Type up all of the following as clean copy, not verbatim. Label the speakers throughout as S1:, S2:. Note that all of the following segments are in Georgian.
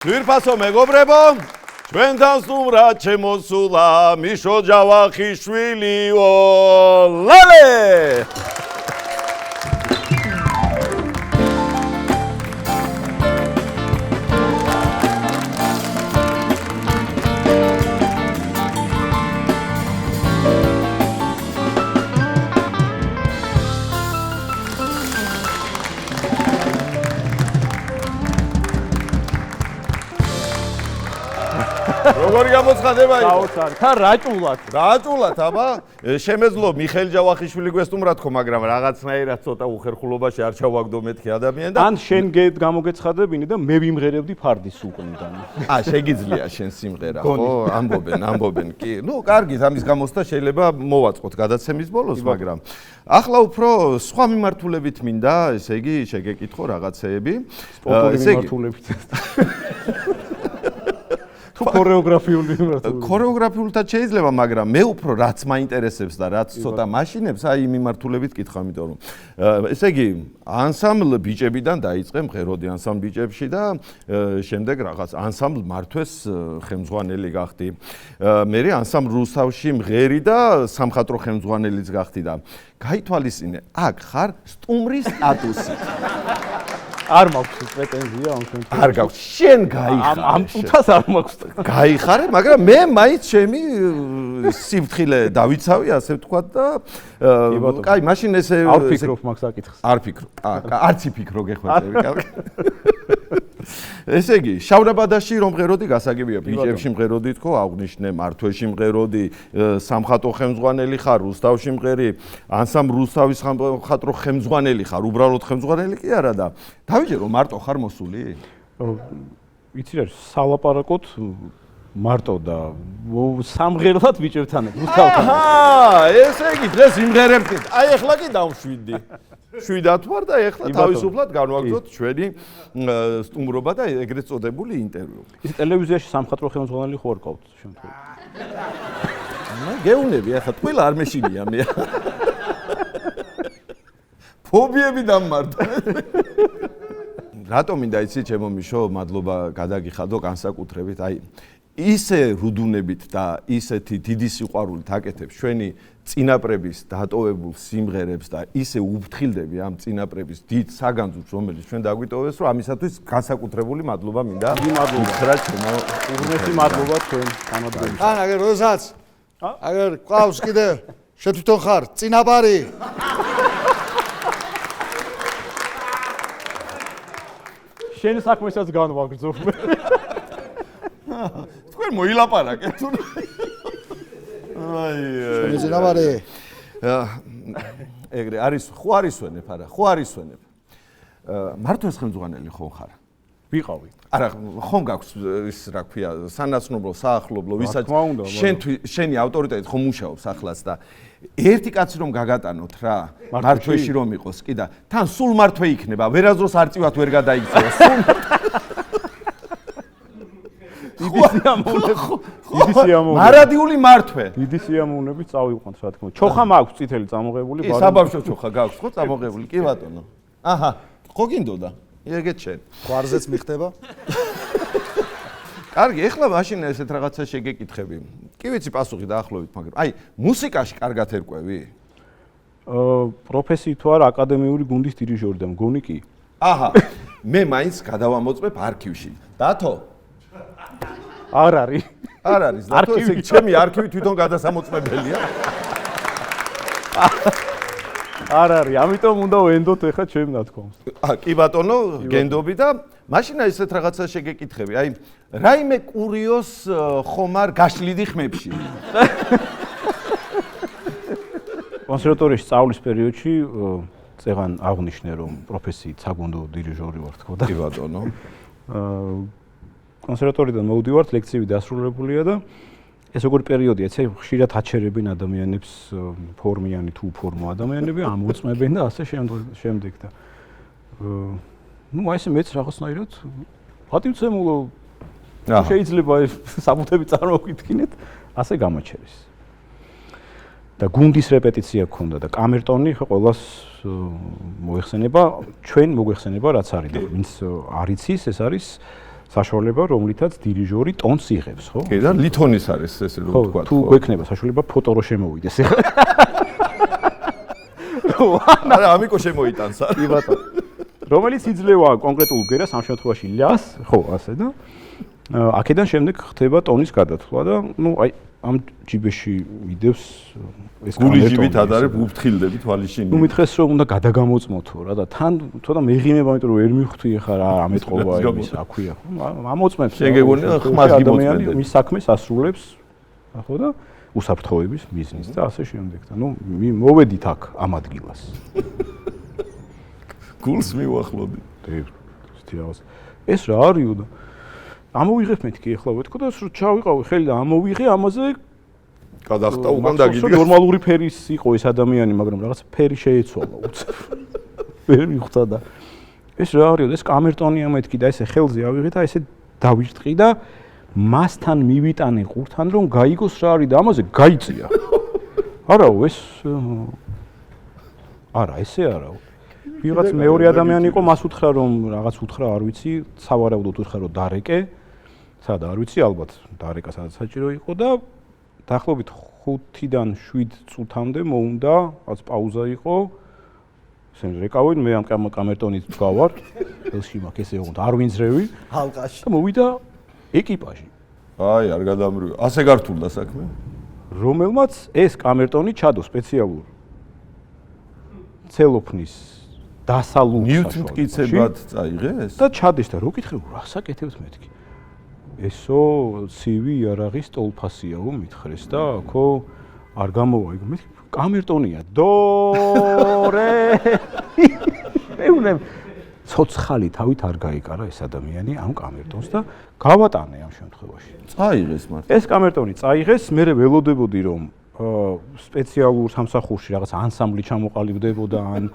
S1: Ძვირფასო მეგობრებო, ჩვენთან სტუმრად შემოსულა მიშო ჯავახიშვილიო. ლალე! როგორი გამოცხადება იყო?
S2: გაუცარი, თან რაჭულად.
S1: რაჭულად, აბა, შემეძლო მიხეილ ჯავახიშვილი გვესტუმრათ ხო, მაგრამ რაღაცნაირად ცოტა უხერხულობაში არ ჩავაგდო მეთქი ადამიანი და
S2: ან შენ გამოგეცხადებინი და მე ვიმღერებდი ფარდის უკნიდან.
S1: შეგიძლია შენ სიმღერა, ხო? ამბობენ, კი. ნუ, კარგით, ამის გამოსთა შეიძლება მოვაწყოთ გადაცემის ბოლოს, მაგრამ ახლა უფრო სხვა მიმართულებით მინდა, ესე იგი, შეგეკითხო რაღაცეები.
S2: სპორტული მიმართულებით. ქორეოგრაფიული მიმართულებით.
S1: ქორეოგრაფიულთან შეიძლება, მაგრამ მე უფრო რაც მაინტერესებს და რაც ცოტა მაშინებს, აი მიმართულებით კითხავ, იმიტომ რომ ესე იგი, ანსამბლ ბიჭებიდან დაიწყე, მღეროდი ანსამბლ ბიჭებში და შემდეგ რაღაც ანსამბლ მართვეს ხელმძღვანელი გახდი. მერე ანსამბლ რუსთავში მღერი და სამხატვრო ხელმძღვანელიც გახდი და გაითვალისწინე, აქ ხარ სტუმრის სტატუსით.
S2: არ მაქვს პრეტენზია ამ შემთხვევაში.
S1: არ გაქვს. შენ გაიხარე.
S2: ამ წუთას არ მაქვს.
S1: გაიხარე, მაგრამ მე მაინც ჩემი სიფრთხილე დავიცავი, ასე ვთქვათ და კაი, მაშინ ესე
S2: არ ფიქრობ მაგ საკითხს.
S1: არ ფიქრობ. არც იფიქრო გეხვეწები, კარგი. ესე იგი, შავრაბადაში რომ მღეროდი, გასაგებია, ბიჭებში მღეროდი თქო, აღვნიშნე, მართვეში მღეროდი, სამხატვრო ხელმძღვანელი ხარ, რუსთავში მღერი, ანსამბლ რუსთავის სამხატვრო ხელმძღვანელი ხარ, უბრალოდ ხელმძღვანელი კი არა და დავიჯერო მარტო ხარ მოსული?
S2: იცი რა, სალაპარაკოთ მარტო და სამღერლად ბიჭებთან რუსთავთან.
S1: აჰა, ესე იგი, დღეს იმღერებთ. აი ახლა კი დავშვიდი. შვიდათ ვარ და ახლა თავისუფლად განვაგრძოთ ჩვენი სტუმრობა და ეგრეთ წოდებული ინტერვიუ.
S2: ის ტელევიზიაში სამხატვრო ხელმძღვანელი ხო არ ყავთ შემთხვევით?
S1: გეუნები, ახლა ყველა არ მეშინია მე. ფობიები დამმართ. რატომ მინდა იცი ჩემო მიშო, მადლობა გადაგიხადო განსაკუთრებით, აი ისე რუდუნებით და ისეთი დიდი სიყვარულით აკეთებ ჩვენი წინაპრების დატოვებულ სიმღერებს და ისე უფრთხილდები ამ წინაპრების დიდ საგანძურს, რომელიც ჩვენ დაგვიტოვეს, რომ ამისათვის განსაკუთრებული მადლობა მინდა.
S2: მადლობა ჩემო, უღრესი მადლობა თქვენ გამარჯვებით.
S3: ან აგერ როდესაც აგერ ყავს კიდე შენ თვითონ ხარ წინაპარი.
S2: შენ საქმესაც განვაგრძობ.
S1: თქვენ მოილაპარაკეთ თუ
S3: შენი წინაპარი.
S1: ეგრე არის, ხო არისვენებ არა, ხო არისვენებ. მართვეს ხელმძღვანელი ხომ ხარ?
S2: ვიყავი.
S1: არა, ხომ გაქვს ის რა ქვია, სანაცნობლო, საახლობლო, ვისაც შენი ავტორიტეტით ხომ მუშაობს ახლაც და ერთი კაცი რომ გაგატანოთ რა, მართვეში რომ იყოს კი და თან სულ მართვე იქნება, ვერასდროს არ წივათ ვერ გადაიქცევა.
S2: დიდი სიამოვნებით.
S1: მარადიული მართვე.
S2: დიდი სიამოვნებით წავიყვანთ რა თქმა უნდა. ჩოხა მაქვს წითელი წამოღებული,
S1: ბარემ. საბავშვო ჩოხა გაქვს ხო წამოღებული? კი ბატონო. აჰა, ხო გინდოდა? ეგეთ შენ.
S3: გვარზეც მიხდება?
S1: კარგი, ეხლა მაშინ ესეთ რაღაცა შეგეკითხები. კი ვიცი პასუხი დაახლოებით, მაგრამ აი, მუსიკაში კარგად ერკვევი?
S2: პროფესიით ვარ აკადემიური გუნდის დირიჟორი და მგონი კი.
S1: აჰა, მე მაინც გადავამოწმებ არქივში. დათო?
S2: არ არის.
S1: არ არის, დათო, ესე იგი ჩემი არქივი თვითონ გადასამოწმებელია.
S2: არ არის, ამიტომ უნდა ვენდოთ ახლა ჩემ ნათქვამს.
S1: კი ბატონო, გენდობი და მაშინ ესეთ რაღაცა შეგეკითხები. აი, რაიმე კურიოს ხომ არ გაშლიდი ხმებში?
S2: კონსერვატორიაში სწავლის პერიოდში წეღან აღვნიშნე რომ პროფესიით საგუნდო დირიჟორი ვარ თქო და
S1: კი ბატონო.
S2: კონსერვატორიდან მოვდივართ, ლექციები დასრულებულია და ეს როგორი პერიოდია, ესე ხშირად აჩერებენ ადამიანებს, ფორმიანი თუ უფორმო ადამიანები, ამოწმებენ და ასე შემდეგ და ნუ აი ესე მეც რაღაცნაირად პატივცემულო შეიძლება საბუთები წარმოვიდგინეთ, ასე გამაჩერეს. და გუნდის რეპეტიცია გქონდა და კამერტონი ყველას მოიხსენება, ჩვენ მოიხსენება რაც არის და ვინც არ იცის, ეს არის საშუალება, რომლითაც დირიჟორი ტონს იღებს, ხო?
S1: კი და ლითონის არის ესე რომ ვთქვა.
S2: თუ გვექნება საშუალება ფოტორო შემოვიდეს ახლა.
S1: არა, ამიკო შემოიტანს არა.
S2: კი ბატონო. რომელიც იძლევა კონკრეტულ გერას ამ შემთხვევაში ლიას, ხო, ასე და აქედან შემდეგ ხდება ტონის გადათვლა და ნუ აი ამ ჯიბეში მიდევს ეს
S1: გული ჯიბით ადარებ უფრთხილდები თვალიშინი.
S2: ნუ მითხეს რომ უნდა გადაგამოწმოთო რა და თან თოდა მეღიმება იმიტომ რომ ვერ მიხვდი ხა რა ამეთყობა იმის აქვია ხო ამოწმებს
S1: შენ გეგონია ხმას გიმოწმენდა
S2: მის საქმეს ასრულებს ხო და უსაფრთხოების ბიზნესს და ასე შემდეგ და ნუ მოვედით აქ ამ ადგილას
S1: გულს მივახლოდი
S2: ეს რა არისო და ამოვიღებ მეთქი ახლა ვეთქო და ჩავიყავი ხელი და ამოვიღე ამაზე
S1: გადახტა უკან დაგიდგა
S2: ნორმალური ფერის იყო ეს ადამიანი მაგრამ რაღაც ფერი შეეცვალა უცებ ვერ მიხვდა და ეს რა არისო ეს კამერტონია მეთქი და ესე ხელზე ავიღე და ესე დავიჭტყი და მასთან მივიტანე ყურთან რომ გაიგოს რა არის და ამაზე გაიწია არაო ეს არა ესე არაო ვიღაც მეორე ადამიანი იყო მას უთხრა რომ რაღაც უთხრა არ ვიცი სავარაუდოდ უთხრა რომ დარეკე სადა არ ვიცი ალბათ დარეკა სადაც საჭირო იყო და დაახლოებით 5-დან 7 წუთამდე მოუნდა რაღაც პაუზა იყო ისე რეკავენ მე ამ კამერტონით გავარ ხელში მაქვს ესე ოღონდ არ ვინძრევი
S3: ალყაში
S2: და მოვიდა ეკიპაჟი
S1: აი არ გადამრიგა ასე გართულდა საქმე
S2: რომელმაც ეს კამერტონი ჩადო სპეციალურ ცელოფნის დასალუს
S1: მივთმკიცებად წაიღეს
S2: და ჩადეს და რო კითხე რა საკეთებს მეთქი ესო ცივი იარაღის ტოლფასიაო მითხრეს და ხო არ გამოვა იქ მეთქი კამერტონია დო რე მეუნე ცოცხალი თავით არ გაიკარა ეს ადამიანი ამ კამერტონს და გავატანე ამ შემთხვევაში
S1: წაიღეს მართლა
S2: ეს კამერტონი წაიღეს მე ველოდებოდი რომ სპეციალურ სამსახურში რაღაც ანსამბლი ჩამოყალიბდებოდა ან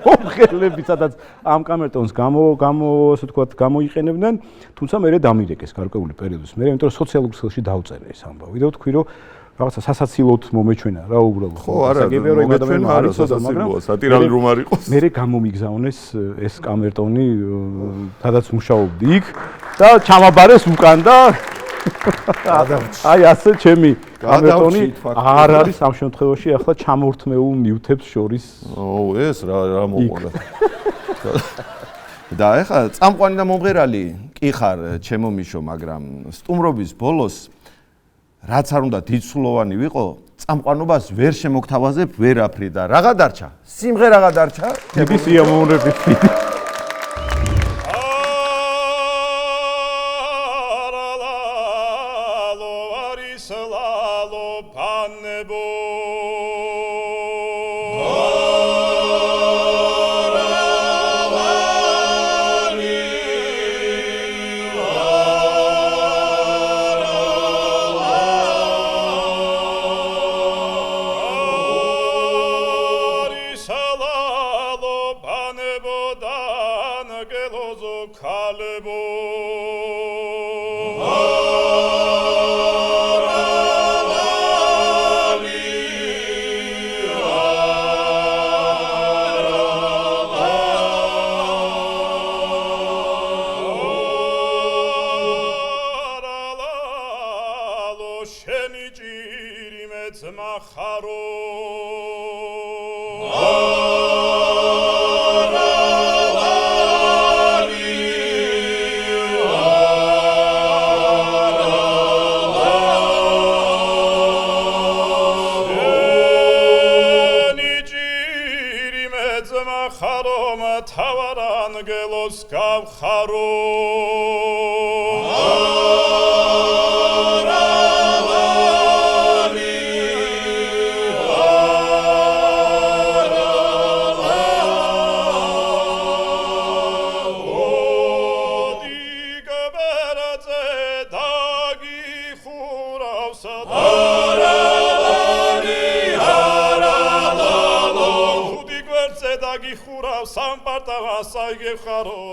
S2: მომღერლები სადაც ამ კამერტონს ასე ვთქვათ გამოიყენებდნენ თუმცა მე დამირეკეს გარკვეული პერიოდის მე იმიტომ რომ სოციალურ ქსელში დავწერე ეს ამბავი და ვთქვი რომ რაღაცა სასაცილოდ მომეჩვენა რა უბრალოდ
S1: ხო არა მომეჩვენა არა სასაცილოა სატირალი რომ არ იყოს
S2: მე გამომიგზავნეს ეს კამერტონი სადაც მუშაობდი იქ და ჩამაბარეს უკან და აი ასე ჩემი კამერტონი არ არის ამ შემთხვევაში ახლა ჩამორთმეულ ნივთებს შორის
S1: ო ეს რა მოყოლა და ახლა წამყვანი და მომღერალი კი ხარ ჩემო მიშო მაგრამ სტუმრობის ბოლოს რაც არ უნდა დიდსულოვანი ვიყო წამყვანობას ვერ შემოგთავაზებ ვერაფრი და რაღა დარჩა სიმღერა დარჩა
S2: დიდი სიამოვნებით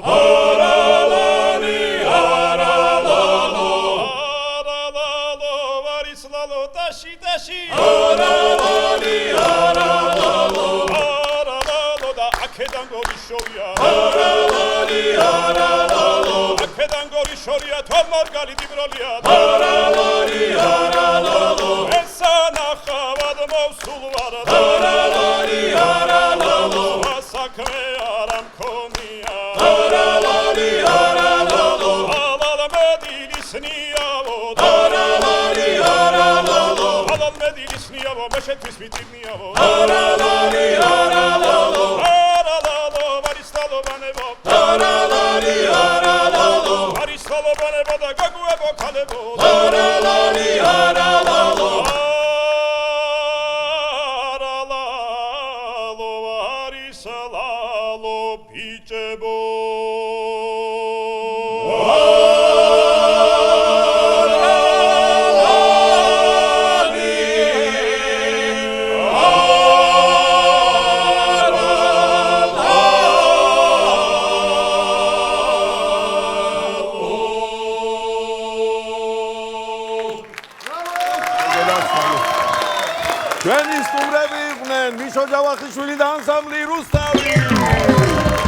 S4: Ara la ქედანგორი შორია თვალ მარგალიტი ბროლია დარალარი არალალო ესანახავად მოვსულ ვარ დარალარი არალალო საქმე არ მქონია დარალარი არალალო ალალ მედილის ნიავო დარალარი არალალო ალალ მედილის ნიავო მე შეთვის მიტირნიავო დარალარი არალალო არალალო ვარისთალო ბანებო დარალარი არალალო ვარისთალო ბანებო და გაგუებო ქალებო დარალარი არალალო არალალო ვარისალალო ბიჭებო
S1: ჩვენი სტუმრები იყვნენ მიშო ჯავახიშვილი და ანსამბლი რუსთავი